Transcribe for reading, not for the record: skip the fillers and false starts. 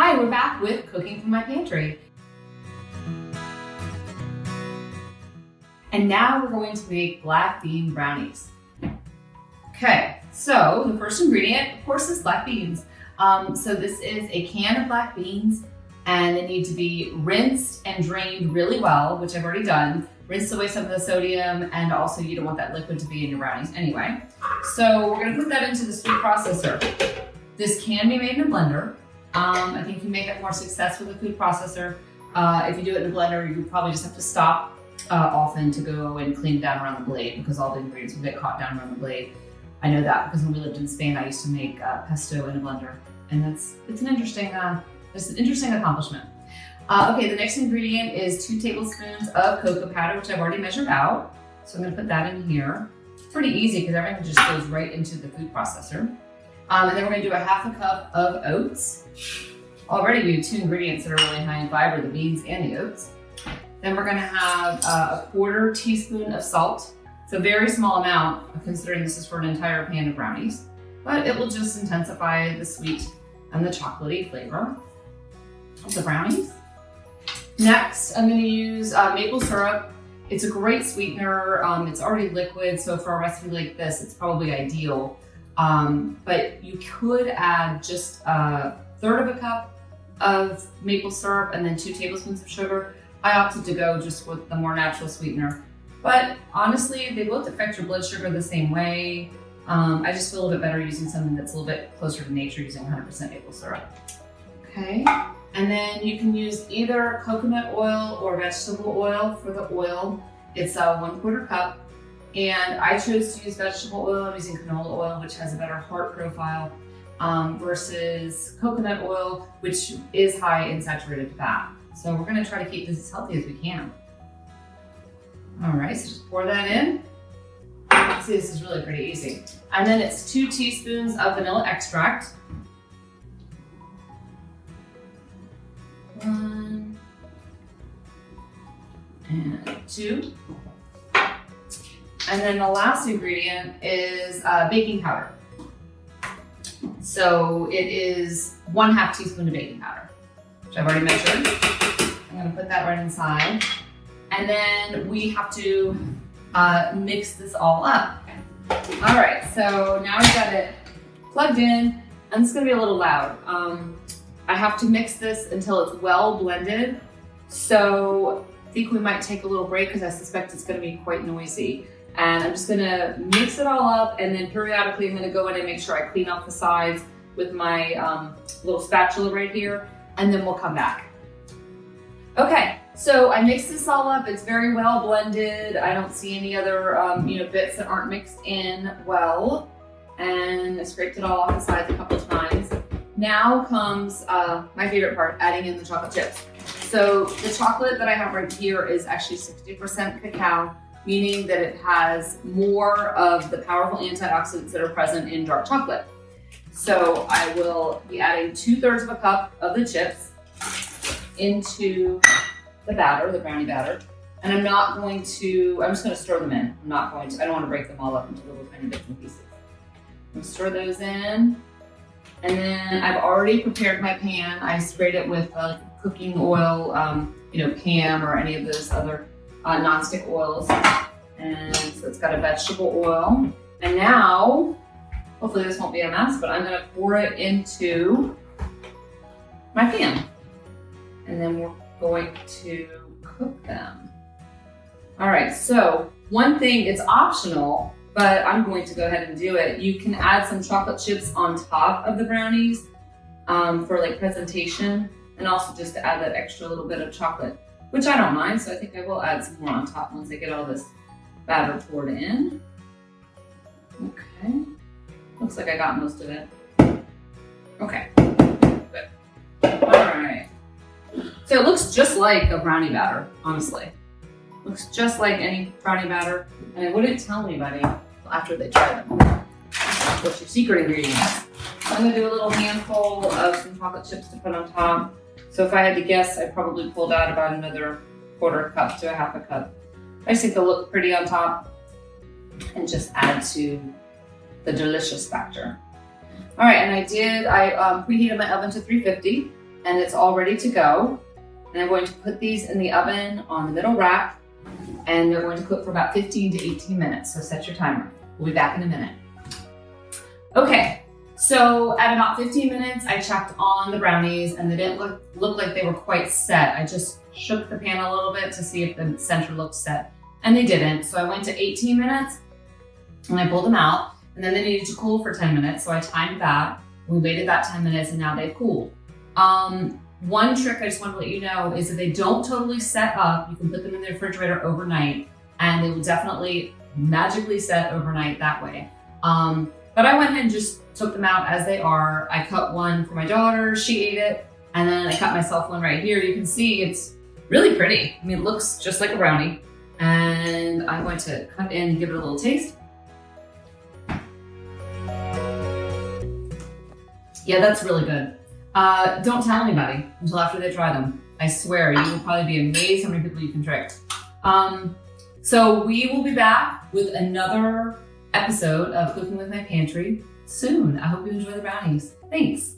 Hi, we're back with cooking from my pantry. And now we're going to make black bean brownies. Okay, so the first ingredient, of course, is black beans. So this is a can of black beans, and they need to be rinsed and drained really well, which I've already done. Rinsed away some of the sodium, and also you don't want that liquid to be in your brownies anyway. So we're gonna put that into the food processor. This can be made in a blender. I think you may have more success with a food processor. If you do it in a blender, you probably just have to stop often to go and clean it down around the blade, because all the ingredients will get caught down around the blade. I know that because when we lived in Spain, I used to make pesto in a blender, and it's an interesting accomplishment. Okay, the next ingredient is 2 tablespoons of cocoa powder, which I've already measured out. So I'm gonna put that in here. It's pretty easy because everything just goes right into the food processor. And then we're gonna do a 1/2 cup of oats. Already we have 2 ingredients that are really high in fiber, the beans and the oats. Then we're gonna have a 1/4 teaspoon of salt. It's a very small amount, considering this is for an entire pan of brownies, but it will just intensify the sweet and the chocolatey flavor of the brownies. Next, I'm gonna use maple syrup. It's a great sweetener. It's already liquid, so for a recipe like this, it's probably ideal. But you could add just 1/3 of a cup of maple syrup and then 2 tablespoons of sugar. I opted to go just with the more natural sweetener. But honestly, they both affect your blood sugar the same way. I just feel a little bit better using something that's a little bit closer to nature, using 100% maple syrup. Okay, and then you can use either coconut oil or vegetable oil for the oil. It's 1/4 cup. And I chose to use vegetable oil. I'm using canola oil, which has a better heart profile, versus coconut oil, which is high in saturated fat. So we're gonna try to keep this as healthy as we can. All right, so just pour that in. See, this is really pretty easy. And then it's 2 teaspoons of vanilla extract. 1 and 2. And then the last ingredient is baking powder. So it is 1/2 teaspoon of baking powder, which I've already measured. I'm gonna put that right inside. And then we have to mix this all up. All right, so now we've got it plugged in, and it's gonna be a little loud. I have to mix this until it's well blended. So I think we might take a little break because I suspect it's gonna be quite noisy. And I'm just gonna mix it all up, and then periodically I'm gonna go in and make sure I clean off the sides with my little spatula right here, and then we'll come back. Okay, so I mixed this all up. It's very well blended. I don't see any other bits that aren't mixed in well. And I scraped it all off the sides a couple of times. Now comes my favorite part, adding in the chocolate chips. So the chocolate that I have right here is actually 60% cacao, meaning that it has more of the powerful antioxidants that are present in dark chocolate. So I will be adding 2/3 of a cup of the chips into the batter, the brownie batter. And I'm just gonna stir them in. I don't wanna break them all up into little tiny bits and pieces. I'm gonna stir those in. And then I've already prepared my pan. I sprayed it with cooking oil, Pam or any of those other non-stick oils. And so it's got a vegetable oil. And now, hopefully this won't be a mess, but I'm gonna pour it into my pan. And then we're going to cook them. All right, so one thing, it's optional, but I'm going to go ahead and do it. You can add some chocolate chips on top of the brownies for like presentation, and also just to add that extra little bit of chocolate, which I don't mind, so I think I will add some more on top once I get all this batter poured in. Okay, looks like I got most of it. Okay, good. All right. So it looks just like a brownie batter, honestly. Looks just like any brownie batter, and I wouldn't tell anybody after they try them. What's your secret ingredients? I'm gonna do a little handful of some chocolate chips to put on top. So if I had to guess, I probably pulled out about another 1/4 cup to a 1/2 cup. I just think they'll look pretty on top and just add to the delicious factor. All right, and I preheated my oven to 350, and it's all ready to go. And I'm going to put these in the oven on the middle rack, and they're going to cook for about 15 to 18 minutes. So set your timer. We'll be back in a minute. Okay, so at about 15 minutes, I checked on the brownies and they didn't look like they were quite set. I just shook the pan a little bit to see if the center looked set, and they didn't. So I went to 18 minutes and I pulled them out, and then they needed to cool for 10 minutes. So I timed that. We waited that 10 minutes and now they've cooled. One trick I just want to let you know is if they don't totally set up, you can put them in the refrigerator overnight and they will definitely magically set overnight that way. But I went ahead and just took them out as they are. I cut one for my daughter, she ate it, and then I cut myself one right here. You can see it's really pretty. I mean, it looks just like a brownie. And I'm going to cut in and give it a little taste. Yeah, that's really good. Don't tell anybody until after they try them. I swear, you will probably be amazed how many people you can trick. So we will be back with another episode of Cooking with My Pantry soon. I hope you enjoy the brownies. Thanks.